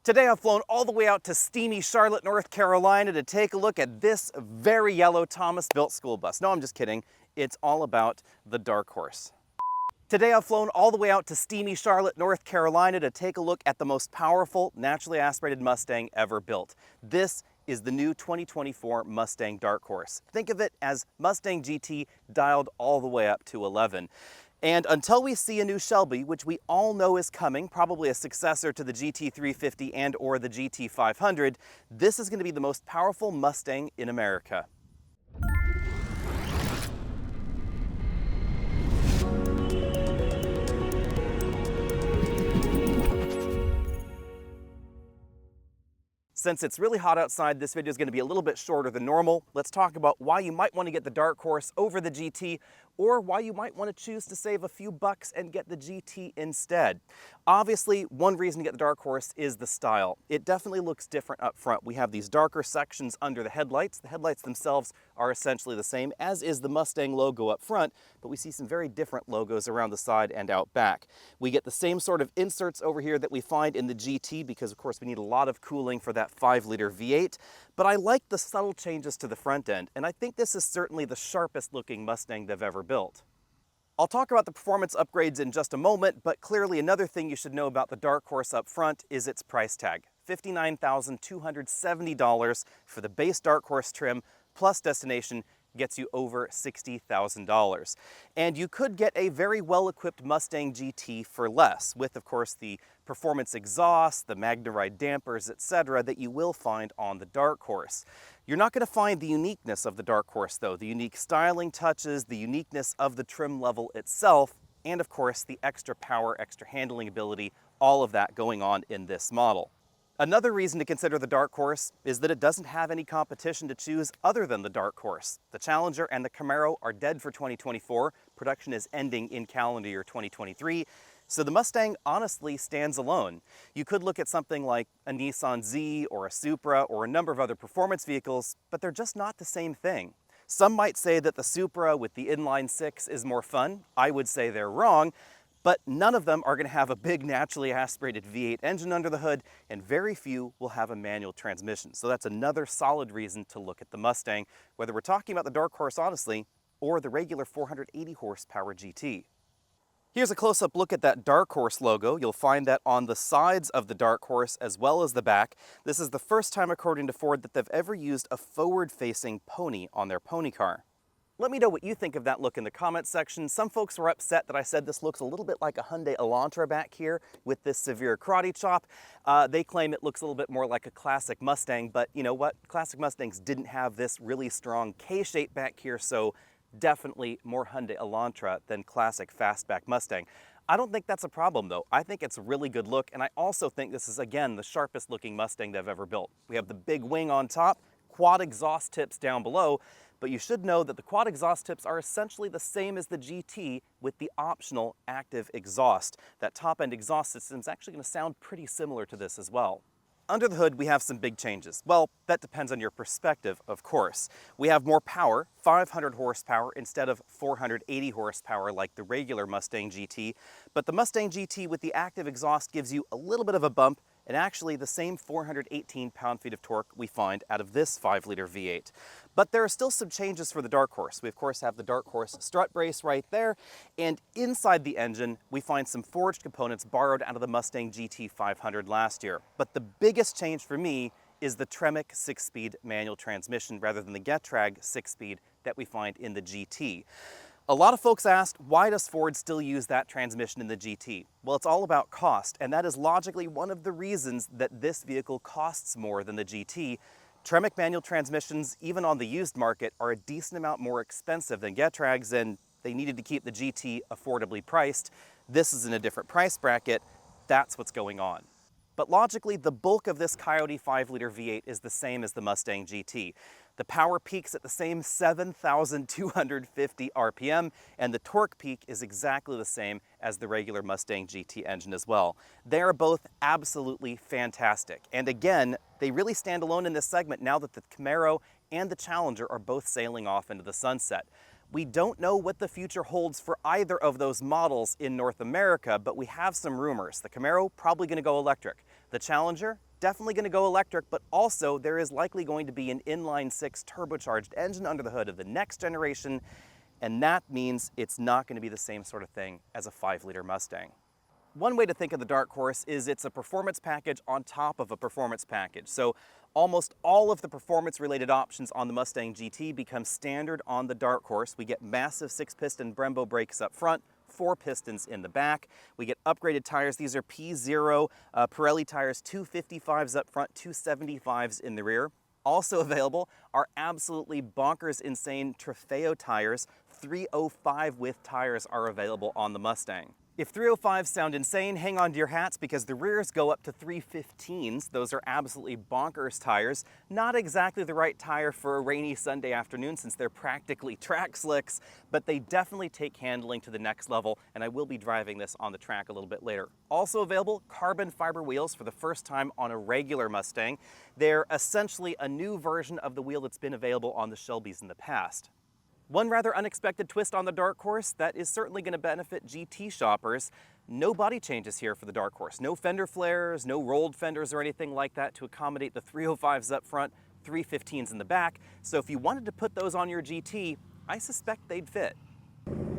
Today I've flown all the way out to steamy Charlotte, North Carolina to take a look at this very yellow Thomas-built school bus. No, I'm just kidding. It's all about the Dark Horse. Today I've flown all the way out to steamy Charlotte, North Carolina to take a look at the most powerful, naturally aspirated Mustang ever built. This is the new 2024 Mustang Dark Horse. Think of it as Mustang GT dialed all the way up to 11. And until we see a new Shelby, which we all know is coming, probably a successor to the GT350 and or the GT500, this is going to be the most powerful Mustang in America. Since it's really hot outside, this video is going to be a little bit shorter than normal. Let's talk about why you might want to get the Dark Horse over the GT, or why you might want to choose to save a few bucks and get the GT instead. Obviously, one reason to get the Dark Horse is the style. It definitely looks different up front. We have these darker sections under the headlights. The headlights themselves are essentially the same, as is the Mustang logo up front, but we see some very different logos around the side and out back. We get the same sort of inserts over here that we find in the GT because, of course, we need a lot of cooling for that 5-liter V8, but I like the subtle changes to the front end, and I think this is certainly the sharpest looking Mustang they've ever built. I'll talk about the performance upgrades in just a moment, but clearly another thing you should know about the Dark Horse up front is its price tag. $59,270 for the base Dark Horse trim, plus destination gets you over $60,000. And you could get a very well-equipped Mustang GT for less, with of course the performance exhaust, the MagneRide dampers, etc. that you will find on the Dark Horse. You're not going to find the uniqueness of the Dark Horse though, the unique styling touches, the uniqueness of the trim level itself, and of course the extra power, extra handling ability, all of that going on in this model. Another reason to consider the Dark Horse is that it doesn't have any competition to choose other than the Dark Horse. The Challenger and the Camaro are dead for 2024. Production is ending in calendar year 2023. So the Mustang honestly stands alone. You could look at something like a Nissan Z or a Supra or a number of other performance vehicles, but they're just not the same thing. Some might say that the Supra with the inline-six is more fun. I would say they're wrong. But none of them are going to have a big naturally aspirated V8 engine under the hood, and very few will have a manual transmission. So that's another solid reason to look at the Mustang, whether we're talking about the Dark Horse honestly, or the regular 480 horsepower GT. Here's a close-up look at that Dark Horse logo. You'll find that on the sides of the Dark Horse as well as the back. This is the first time, according to Ford, that they've ever used a forward-facing pony on their pony car. Let me know what you think of that look in the comments section. Some folks were upset that I said this looks a little bit like a Hyundai Elantra back here with this severe karate chop. They claim it looks a little bit more like a classic Mustang, but you know what? Classic Mustangs didn't have this really strong K-shape back here, so definitely more Hyundai Elantra than classic fastback Mustang. I don't think that's a problem though. I think it's a really good look, and I also think this is, again, the sharpest looking Mustang they've ever built. We have the big wing on top, quad exhaust tips down below, but you should know that the quad exhaust tips are essentially the same as the GT with the optional active exhaust. That top-end exhaust system is actually going to sound pretty similar to this as well. Under the hood, we have some big changes. Well, that depends on your perspective, of course. We have more power, 500 horsepower instead of 480 horsepower like the regular Mustang GT, but the Mustang GT with the active exhaust gives you a little bit of a bump, and actually the same 418 pound-feet of torque we find out of this 5-liter V8. But there are still some changes for the Dark Horse. We of course have the Dark Horse strut brace right there, and inside the engine we find some forged components borrowed out of the Mustang GT500 last year. But the biggest change for me is the Tremec 6-speed manual transmission rather than the Getrag 6-speed that we find in the GT. A lot of folks asked, why does Ford still use that transmission in the GT? Well, it's all about cost, and that is logically one of the reasons that this vehicle costs more than the GT. Tremec manual transmissions, even on the used market, are a decent amount more expensive than Getrags, and they needed to keep the GT affordably priced. This is in a different price bracket. That's what's going on. But logically, the bulk of this Coyote 5-liter V8 is the same as the Mustang GT. The power peaks at the same 7,250 RPM, and the torque peak is exactly the same as the regular Mustang GT engine as well. They are both absolutely fantastic. And again, they really stand alone in this segment now that the Camaro and the Challenger are both sailing off into the sunset. We don't know what the future holds for either of those models in North America, but we have some rumors. The Camaro, probably going to go electric. The Challenger, definitely going to go electric, but also there is likely going to be an inline-6 turbocharged engine under the hood of the next generation, and that means it's not going to be the same sort of thing as a 5-liter Mustang. One way to think of the Dark Horse is it's a performance package on top of a performance package. So almost all of the performance-related options on the Mustang GT become standard on the Dark Horse. We get massive 6-piston Brembo brakes up front, 4 pistons in the back. We get upgraded tires. These are P0 Pirelli tires, 255s up front, 275s in the rear. Also available are absolutely bonkers insane Trofeo tires. 305 width tires are available on the Mustang. If 305s sound insane, hang on to your hats because the rears go up to 315s. Those are absolutely bonkers tires. Not exactly the right tire for a rainy Sunday afternoon since they're practically track slicks, but they definitely take handling to the next level, and I will be driving this on the track a little bit later. Also available, carbon fiber wheels for the first time on a regular Mustang. They're essentially a new version of the wheel that's been available on the Shelbys in the past. One rather unexpected twist on the Dark Horse that is certainly going to benefit GT shoppers. No body changes here for the Dark Horse. No fender flares, no rolled fenders or anything like that to accommodate the 305s up front, 315s in the back. So if you wanted to put those on your GT, I suspect they'd fit.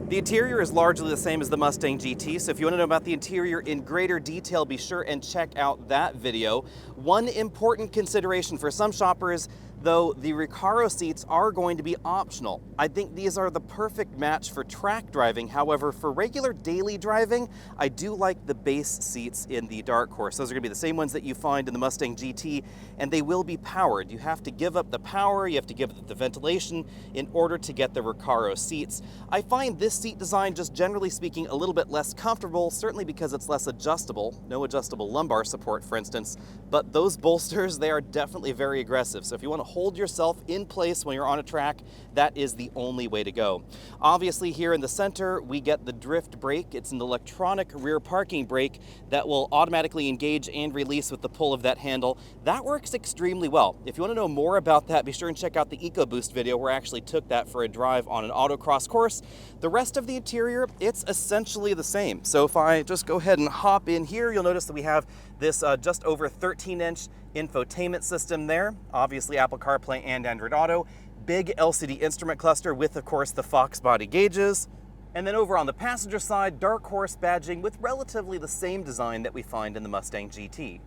The interior is largely the same as the Mustang GT, so if you want to know about the interior in greater detail, be sure and check out that video. One important consideration for some shoppers, though, the Recaro seats are going to be optional. I think these are the perfect match for track driving. However, for regular daily driving, I do like the base seats in the Dark Horse. Those are going to be the same ones that you find in the Mustang GT, and they will be powered. You have to give up the power, you have to give up the ventilation in order to get the Recaro seats. I find this seat design, just generally speaking, a little bit less comfortable, certainly because it's less adjustable. No adjustable lumbar support, for instance, but those bolsters, they are definitely very aggressive. So if you want to hold yourself in place when you're on a track, that is the only way to go. Obviously, here in the center, we get the drift brake. It's an electronic rear parking brake that will automatically engage and release with the pull of that handle. That works extremely well. If you want to know more about that, be sure and check out the EcoBoost video where I actually took that for a drive on an autocross course. The rest of the interior, it's essentially the same. So if I just go ahead and hop in here, you'll notice that we have this just over 13-inch infotainment system there. Obviously Apple CarPlay and Android Auto. Big LCD instrument cluster with, of course, the Fox body gauges. And then over on the passenger side, Dark Horse badging with relatively the same design that we find in the Mustang GT.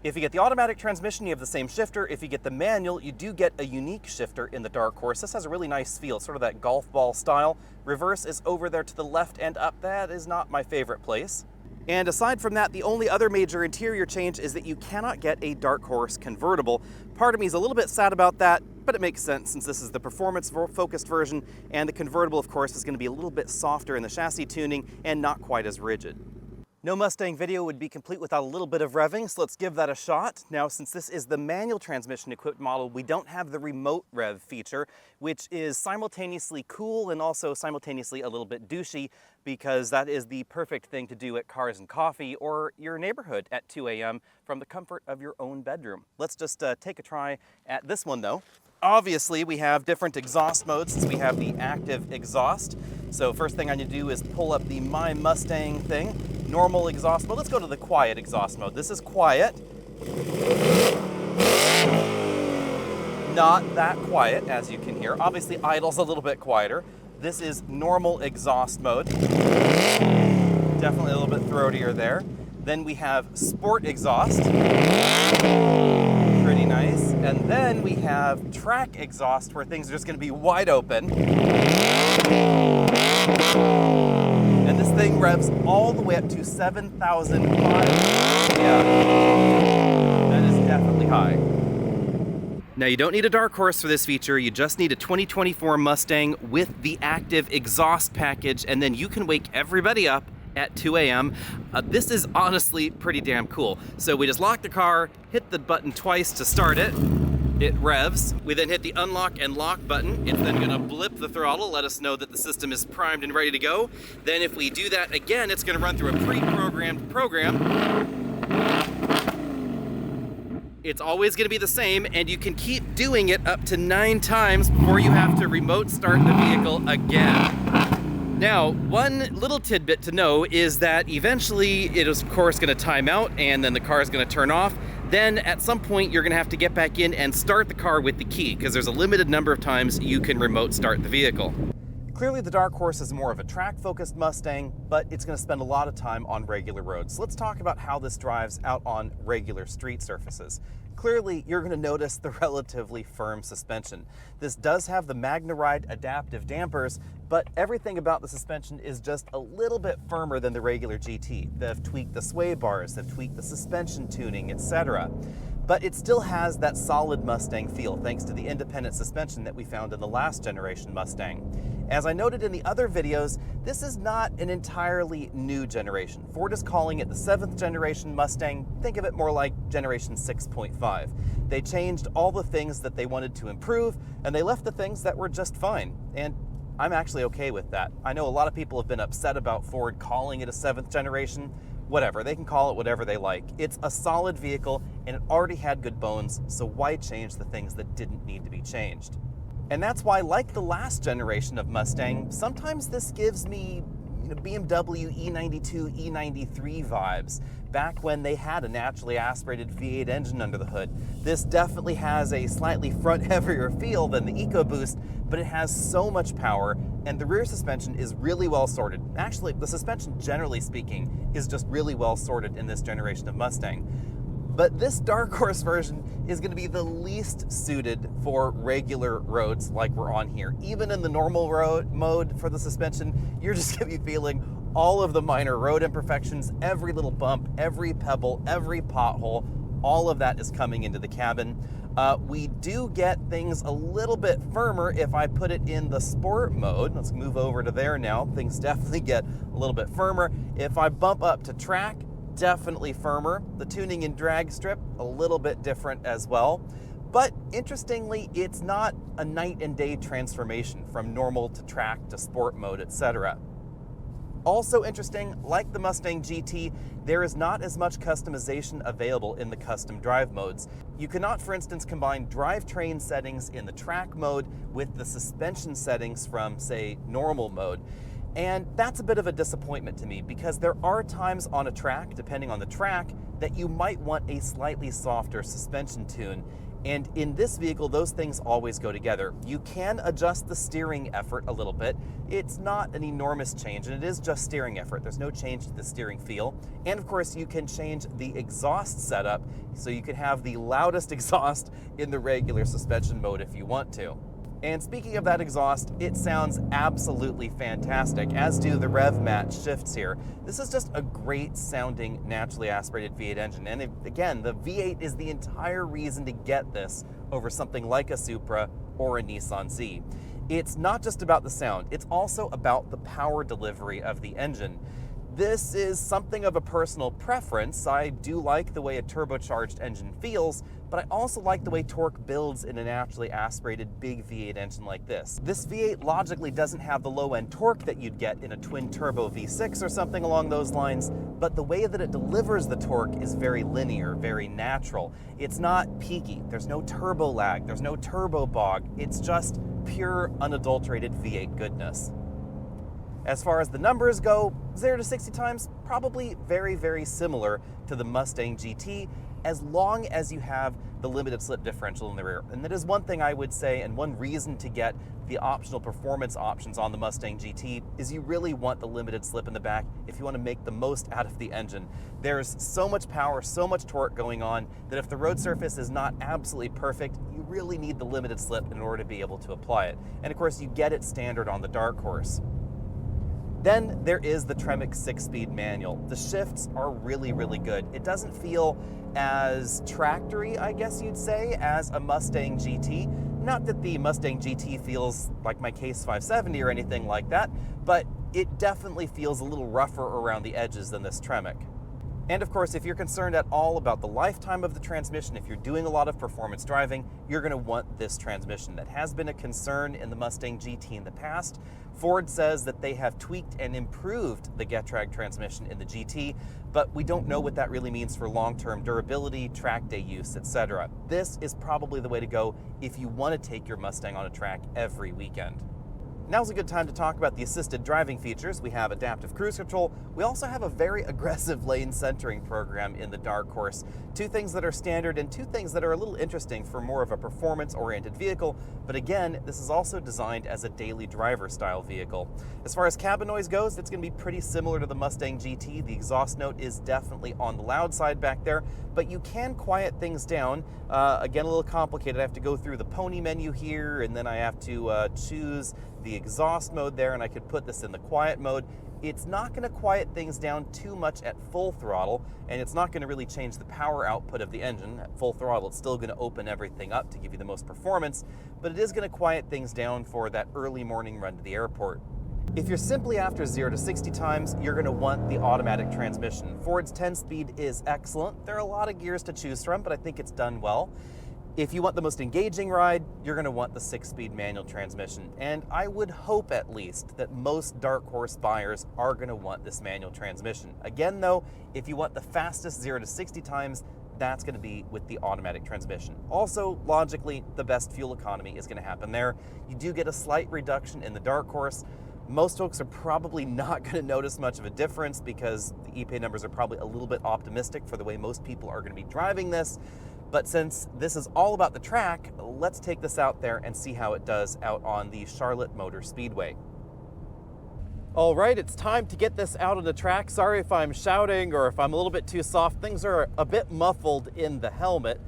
If you get the automatic transmission, you have the same shifter. If you get the manual, you do get a unique shifter in the Dark Horse. This has a really nice feel, sort of that golf ball style. Reverse is over there to the left and up. That is not my favorite place. And aside from that, the only other major interior change is that you cannot get a Dark Horse convertible. Part of me is a little bit sad about that, but it makes sense since this is the performance-focused version, and the convertible, of course, is going to be a little bit softer in the chassis tuning and not quite as rigid. No Mustang video would be complete without a little bit of revving, so let's give that a shot. Now, since this is the manual transmission equipped model, we don't have the remote rev feature, which is simultaneously cool and also simultaneously a little bit douchey, because that is the perfect thing to do at Cars and Coffee or your neighborhood at 2 a.m. from the comfort of your own bedroom. Let's just take a try at this one, though. Obviously, we have different exhaust modes since we have the active exhaust. So first thing I need to do is pull up the My Mustang thing. Normal exhaust mode. Let's go to the quiet exhaust mode. This is quiet. Not that quiet, as you can hear. Obviously, idle's a little bit quieter. This is normal exhaust mode. Definitely a little bit throatier there. Then we have sport exhaust. Pretty nice. And then we have track exhaust, where things are just going to be wide open. And this thing revs all the way up to 7,500. Yeah, that is definitely high. Now, you don't need a Dark Horse for this feature. You just need a 2024 Mustang with the active exhaust package, and then you can wake everybody up at 2 a.m. This is honestly pretty damn cool. So we just lock the car, hit the button twice to start it. It revs. We then hit the unlock and lock button. It's then gonna blip the throttle, let us know that the system is primed and ready to go. Then if we do that again, it's gonna run through a pre-programmed program. It's always gonna be the same, and you can keep doing it up to 9 times before you have to remote start the vehicle again. Now, one little tidbit to know is that eventually it is, of course, gonna time out, and then the car is gonna turn off. then at some point you're gonna have to get back in and start the car with the key, because there's a limited number of times you can remote start the vehicle. Clearly the Dark Horse is more of a track-focused Mustang, but it's going to spend a lot of time on regular roads. So let's talk about how this drives out on regular street surfaces. Clearly, you're going to notice the relatively firm suspension. This does have the MagneRide adaptive dampers, but everything about the suspension is just a little bit firmer than the regular GT. They've tweaked the sway bars, they've tweaked the suspension tuning, etc. But it still has that solid Mustang feel thanks to the independent suspension that we found in the last generation Mustang. As I noted in the other videos, this is not an entirely new generation. Ford is calling it the 7th generation Mustang. Think of it more like generation 6.5. They changed all the things that they wanted to improve, and they left the things that were just fine. And I'm actually okay with that. I know a lot of people have been upset about Ford calling it a 7th generation. Whatever, they can call it whatever they like. It's a solid vehicle, and it already had good bones, so why change the things that didn't need to be changed? And that's why, like the last generation of Mustang, sometimes this gives me BMW E92, E93 vibes, back when they had a naturally aspirated V8 engine under the hood. This definitely has a slightly front-heavier feel than the EcoBoost, but it has so much power, and the rear suspension is really well sorted. Actually, the suspension, generally speaking, is just really well sorted in this generation of Mustang. But this Dark Horse version is going to be the least suited for regular roads like we're on here. Even in the normal road mode for the suspension, you're just going to be feeling all of the minor road imperfections, every little bump, every pebble, every pothole. All of that is coming into the cabin. We do get things a little bit firmer if I put it in the sport mode. Let's move over to there now. Things definitely get a little bit firmer. If I bump up to track, definitely firmer. The tuning and drag strip, a little bit different as well. But interestingly, it's not a night and day transformation from normal to track to sport mode, etc. Also interesting, like the Mustang GT, there is not as much customization available in the custom drive modes. You cannot, for instance, combine drivetrain settings in the track mode with the suspension settings from, say, normal mode. And that's a bit of a disappointment to me, because there are times on a track, depending on the track, that you might want a slightly softer suspension tune. And in this vehicle, those things always go together. You can adjust the steering effort a little bit. It's not an enormous change, and it is just steering effort. There's no change to the steering feel. And of course, you can change the exhaust setup, so you can have the loudest exhaust in the regular suspension mode if you want to. And speaking of that exhaust, it sounds absolutely fantastic, as do the rev match shifts here. This is just a great sounding, naturally aspirated V8 engine. And again, the V8 is the entire reason to get this over something like a Supra or a Nissan Z. It's not just about the sound, it's also about the power delivery of the engine. This is something of a personal preference. I do like the way a turbocharged engine feels, but I also like the way torque builds in a naturally aspirated big V8 engine like this. This V8 logically doesn't have the low-end torque that you'd get in a twin-turbo V6 or something along those lines, but the way that it delivers the torque is very linear, very natural. It's not peaky, there's no turbo lag, there's no turbo bog, it's just pure, unadulterated V8 goodness. As far as the numbers go, 0 to 60 times, probably very, very similar to the Mustang GT, as long as you have the limited slip differential in the rear. And that is one thing I would say, and one reason to get the optional performance options on the Mustang GT is you really want the limited slip in the back if you want to make the most out of the engine. There's so much power, so much torque going on that if the road surface is not absolutely perfect, you really need the limited slip in order to be able to apply it. And of course, you get it standard on the Dark Horse. Then there is the Tremec 6-speed manual. The shifts are really, really good. It doesn't feel as tractory, I guess you'd say, as a Mustang GT. Not that the Mustang GT feels like my Case 570 or anything like that, but it definitely feels a little rougher around the edges than this Tremec. And of course, if you're concerned at all about the lifetime of the transmission, if you're doing a lot of performance driving, you're going to want this transmission. That has been a concern in the Mustang GT in the past. Ford says that they have tweaked and improved the Getrag transmission in the GT, but we don't know what that really means for long-term durability, track day use, etc. This is probably the way to go if you want to take your Mustang on a track every weekend. Now's a good time to talk about the assisted driving features. We have adaptive cruise control. We also have a very aggressive lane centering program in the Dark Horse. Two things that are standard and two things that are a little interesting for more of a performance-oriented vehicle. But again, this is also designed as a daily driver style vehicle. As far as cabin noise goes, it's going to be pretty similar to the Mustang GT. The exhaust note is definitely on the loud side back there, but you can quiet things down. Again, a little complicated. I have to go through the pony menu here, and then I have to choose the exhaust mode there, and I could put this in the quiet mode. It's not going to quiet things down too much at full throttle, and it's not going to really change the power output of the engine. At full throttle, it's still going to open everything up to give you the most performance, but it is going to quiet things down for that early morning run to the airport. If you're simply after 0 to 60 times, you're going to want the automatic transmission. Ford's 10-speed is excellent. There are a lot of gears to choose from, but I think it's done well. If you want the most engaging ride, you're going to want the 6-speed manual transmission. And I would hope at least that most Dark Horse buyers are going to want this manual transmission. Again though, if you want the fastest 0 to 60 times, that's going to be with the automatic transmission. Also, logically, the best fuel economy is going to happen there. You do get a slight reduction in the Dark Horse. Most folks are probably not going to notice much of a difference because the EPA numbers are probably a little bit optimistic for the way most people are going to be driving this. But since this is all about the track, let's take this out there and see how it does out on the Charlotte Motor Speedway. All right, it's time to get this out on the track. Sorry if I'm shouting or if I'm a little bit too soft. Things are a bit muffled in the helmet.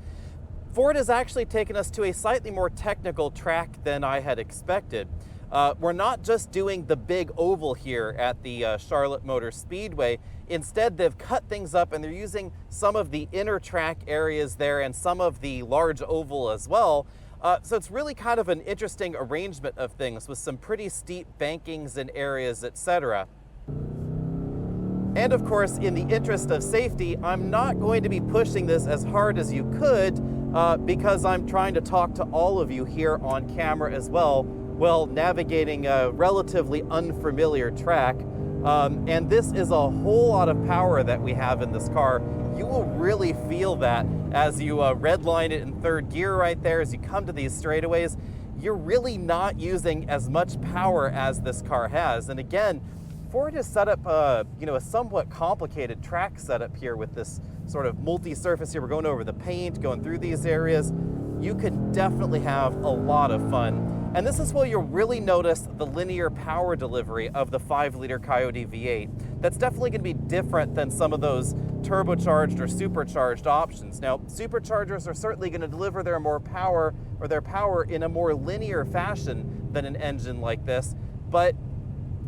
Ford has actually taken us to a slightly more technical track than I had expected. We're not just doing the big oval here at the Charlotte Motor Speedway. Instead, they've cut things up and they're using some of the inner track areas there and some of the large oval as well. So it's really kind of an interesting arrangement of things with some pretty steep bankings and areas, etc. And of course, in the interest of safety, I'm not going to be pushing this as hard as you could because I'm trying to talk to all of you here on camera as well, while navigating a relatively unfamiliar track. And this is a whole lot of power that we have in this car. You will really feel that as you redline it in third gear right there, as you come to these straightaways. You're really not using as much power as this car has. And again, Ford has set up a somewhat complicated track setup here with this sort of multi-surface here. We're going over the paint, going through these areas. You could definitely have a lot of fun. And this is where you'll really notice the linear power delivery of the 5-liter Coyote V8. That's definitely going to be different than some of those turbocharged or supercharged options. Now, superchargers are certainly going to deliver their power in a more linear fashion than an engine like this, but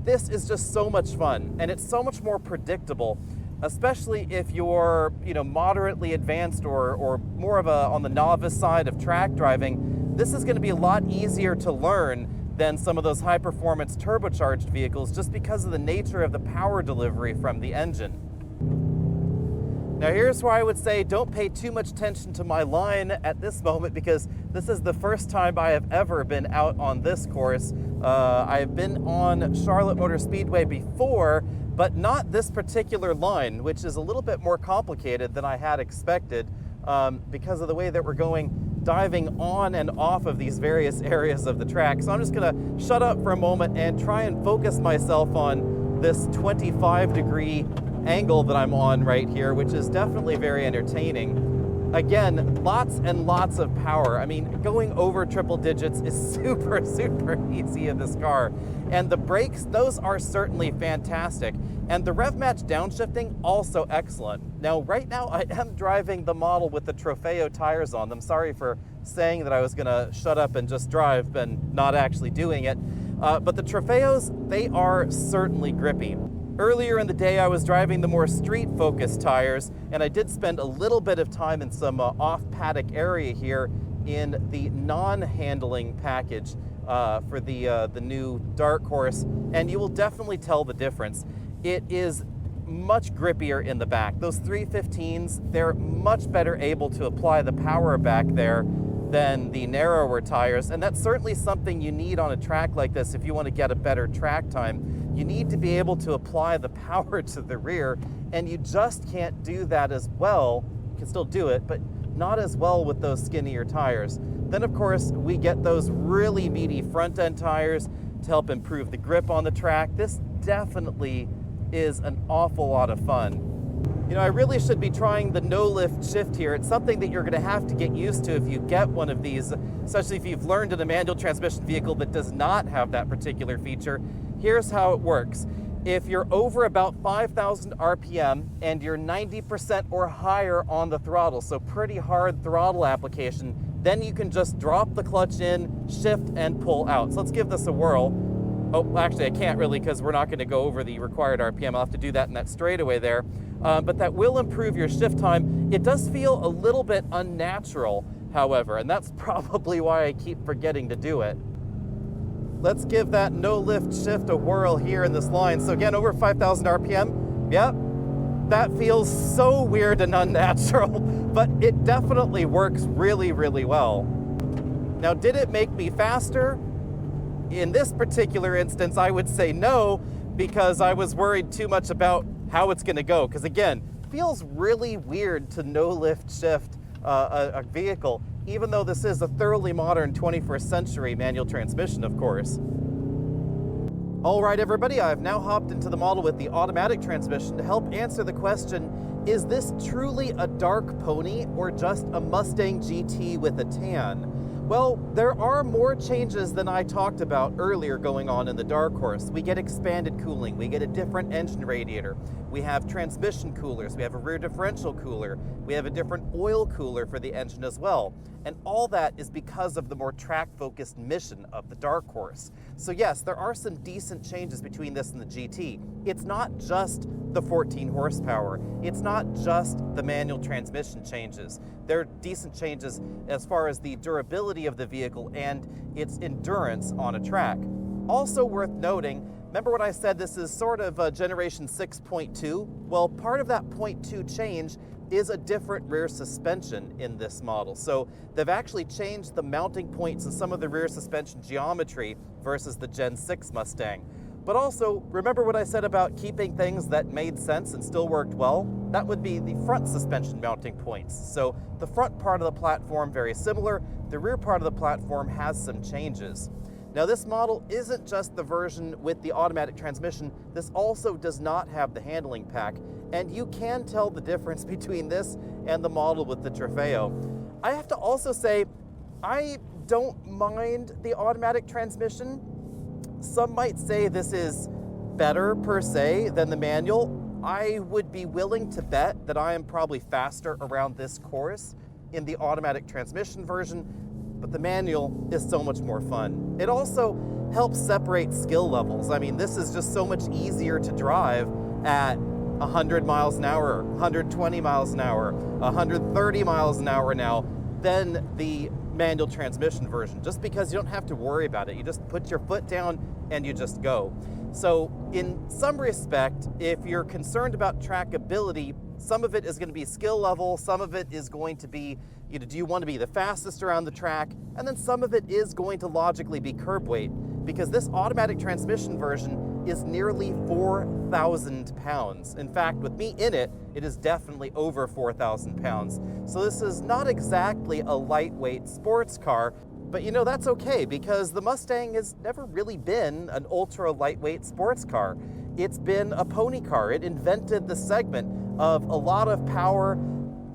this is just so much fun, and it's so much more predictable, especially if you're, moderately advanced or more of on the novice side of track driving. This is going to be a lot easier to learn than some of those high-performance turbocharged vehicles just because of the nature of the power delivery from the engine. Now here's where I would say don't pay too much attention to my line at this moment because this is the first time I have ever been out on this course. I've been on Charlotte Motor Speedway before, but not this particular line, which is a little bit more complicated than I had expected because of the way that we're diving on and off of these various areas of the track. So I'm just gonna shut up for a moment and try and focus myself on this 25-degree angle that I'm on right here, which is definitely very entertaining. Again, lots and lots of power. I mean, going over triple digits is super, super easy in this car. And the brakes, those are certainly fantastic. And the rev match downshifting, also excellent. Now, right now, I am driving the model with the Trofeo tires on them. Sorry for saying that I was gonna shut up and just drive and not actually doing it. But the Trofeos, they are certainly grippy. Earlier in the day, I was driving the more street-focused tires, and I did spend a little bit of time in some off-paddock area here in the non-handling package for the new Dark Horse, and you will definitely tell the difference. It is much grippier in the back. Those 315s, they're much better able to apply the power back there than the narrower tires, and that's certainly something you need on a track like this if you want to get a better track time. You need to be able to apply the power to the rear, and you just can't do that as well. You can still do it, but not as well with those skinnier tires. Then of course, we get those really meaty front end tires to help improve the grip on the track. This definitely is an awful lot of fun. You know, I really should be trying the no-lift shift here. It's something that you're going to have to get used to if you get one of these, especially if you've learned in a manual transmission vehicle that does not have that particular feature. Here's how it works. If you're over about 5,000 RPM and you're 90% or higher on the throttle, so pretty hard throttle application, then you can just drop the clutch in, shift, and pull out. So let's give this a whirl. Oh, actually I can't really because we're not going to go over the required RPM. I'll have to do that in that straightaway there. But that will improve your shift time. It does feel a little bit unnatural, however, and that's probably why I keep forgetting to do it. Let's give that no-lift shift a whirl here in this line. So again, over 5,000 RPM. Yep, that feels so weird and unnatural, but it definitely works really, really well. Now, did it make me faster? In this particular instance, I would say no, because I was worried too much about how it's going to go. Because again, feels really weird to no-lift shift a vehicle, even though this is a thoroughly modern 21st century manual transmission, of course. All right, everybody, I've now hopped into the model with the automatic transmission to help answer the question, is this truly a dark pony or just a Mustang GT with a tan? Well, there are more changes than I talked about earlier going on in the Dark Horse. We get expanded cooling, we get a different engine radiator, we have transmission coolers, we have a rear differential cooler, we have a different oil cooler for the engine as well. And all that is because of the more track-focused mission of the Dark Horse. So yes, there are some decent changes between this and the GT. It's not just the 14 horsepower. It's not just the manual transmission changes. There are decent changes as far as the durability of the vehicle and its endurance on a track. Also worth noting, remember what I said this is sort of a generation 6.2? Well, part of that 0.2 change is a different rear suspension in this model. So they've actually changed the mounting points and some of the rear suspension geometry versus the Gen 6 Mustang. But also, remember what I said about keeping things that made sense and still worked well? That would be the front suspension mounting points. So the front part of the platform, very similar. The rear part of the platform has some changes. Now this model isn't just the version with the automatic transmission, this also does not have the handling pack. And you can tell the difference between this and the model with the Trofeo. I have to also say, I don't mind the automatic transmission. Some might say this is better per se than the manual. I would be willing to bet that I am probably faster around this course in the automatic transmission version, but the manual is so much more fun. It also helps separate skill levels. I mean, this is just so much easier to drive at 100 miles an hour, 120 miles an hour, 130 miles an hour now than the manual transmission version, just because you don't have to worry about it. You just put your foot down and you just go. So in some respect, if you're concerned about trackability, some of it is going to be skill level, some of it is going to be, you know, do you want to be the fastest around the track? And then some of it is going to logically be curb weight, because this automatic transmission version is nearly 4,000 pounds. In fact, with me in it, it is definitely over 4,000 pounds. So this is not exactly a lightweight sports car, but you know, that's okay, because the Mustang has never really been an ultra lightweight sports car. It's been a pony car. It invented the segment of a lot of power,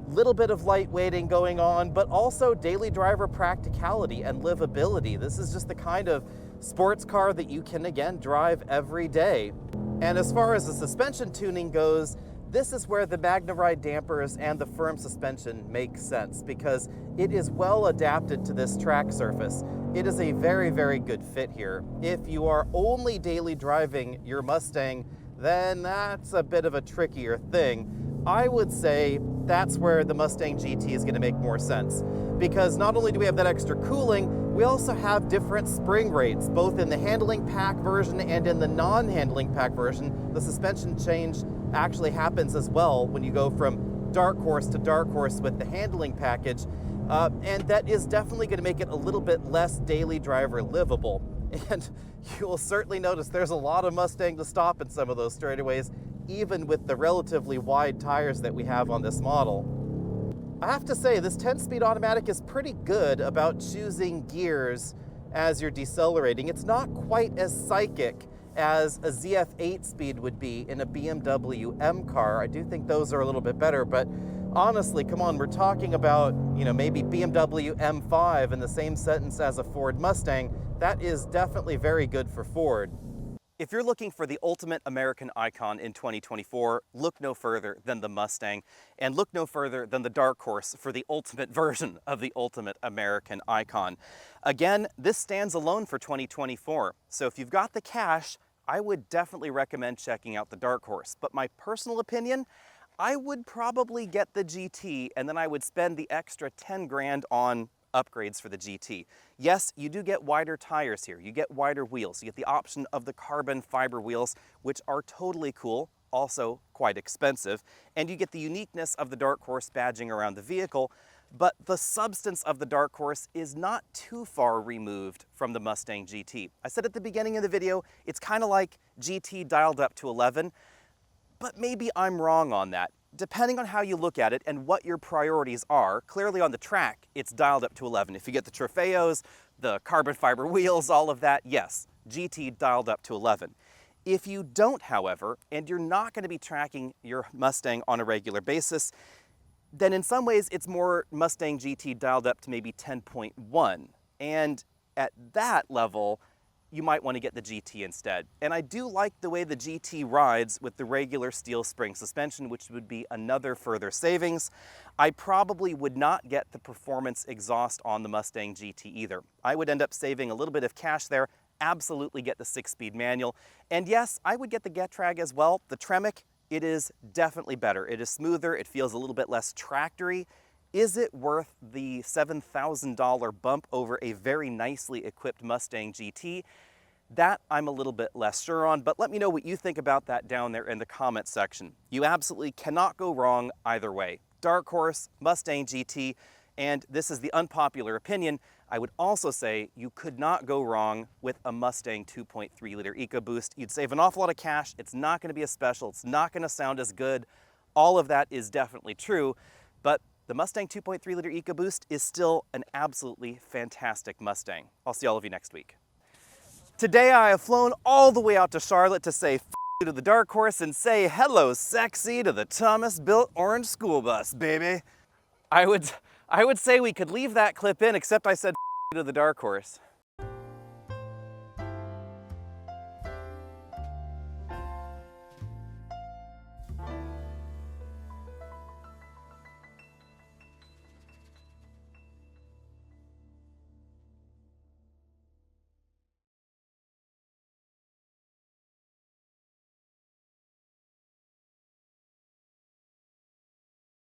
little bit of lightweighting going on, but also daily driver practicality and livability. This is just the kind of sports car that you can, again, drive every day. And as far as the suspension tuning goes, this is where the MagneRide dampers and the firm suspension make sense, because it is well adapted to this track surface. It is a very, very good fit here. If you are only daily driving your Mustang, then that's a bit of a trickier thing. I would say that's where the Mustang GT is going to make more sense, because not only do we have that extra cooling, we also have different spring rates, both in the handling pack version and in the non-handling pack version. The suspension change actually happens as well when you go from Dark Horse to Dark Horse with the handling package, and that is definitely going to make it a little bit less daily driver livable. And you will certainly notice there's a lot of Mustang to stop in some of those straightaways, even with the relatively wide tires that we have on this model. I have to say, this 10-speed automatic is pretty good about choosing gears as you're decelerating. It's not quite as psychic as a ZF8 speed would be in a BMW M car. I do think those are a little bit better, but honestly, come on, we're talking about, maybe BMW M5 in the same sentence as a Ford Mustang. That is definitely very good for Ford. If you're looking for the ultimate American icon in 2024, look no further than the Mustang, and look no further than the Dark Horse for the ultimate version of the ultimate American icon. Again, this stands alone for 2024, so if you've got the cash, I would definitely recommend checking out the Dark Horse. But my personal opinion, I would probably get the GT, and then I would spend the extra 10 grand on upgrades for the GT. Yes, you do get wider tires here, you get wider wheels, you get the option of the carbon fiber wheels, which are totally cool, also quite expensive, and you get the uniqueness of the Dark Horse badging around the vehicle, but the substance of the Dark Horse is not too far removed from the Mustang GT. I said at the beginning of the video, it's kind of like GT dialed up to 11, but maybe I'm wrong on that. Depending on how you look at it and what your priorities are, clearly on the track, it's dialed up to 11. If you get the Trofeos, the carbon fiber wheels, all of that, yes, GT dialed up to 11. If you don't, however, and you're not going to be tracking your Mustang on a regular basis, then in some ways it's more Mustang GT dialed up to maybe 10.1. And at that level, you might want to get the GT instead. And I do like the way the GT rides with the regular steel spring suspension, which would be another further savings. I probably would not get the performance exhaust on the Mustang GT either. I would end up saving a little bit of cash there, absolutely get the 6-speed manual. And yes, I would get the Getrag as well. The Tremec, it is definitely better. It is smoother, it feels a little bit less tractory. Is it worth the $7,000 bump over a very nicely equipped Mustang GT? That I'm a little bit less sure on, but let me know what you think about that down there in the comment section. You absolutely cannot go wrong either way. Dark Horse, Mustang GT, and this is the unpopular opinion, I would also say you could not go wrong with a Mustang 2.3 liter EcoBoost. You'd save an awful lot of cash, it's not going to be as special, it's not going to sound as good. All of that is definitely true, but the Mustang 2.3 liter EcoBoost is still an absolutely fantastic Mustang. I'll see all of you next week. Today I have flown all the way out to Charlotte to say f you to the Dark Horse and say hello sexy to the Thomas-built orange school bus, baby. I would say we could leave that clip in, except I said f you to the Dark Horse.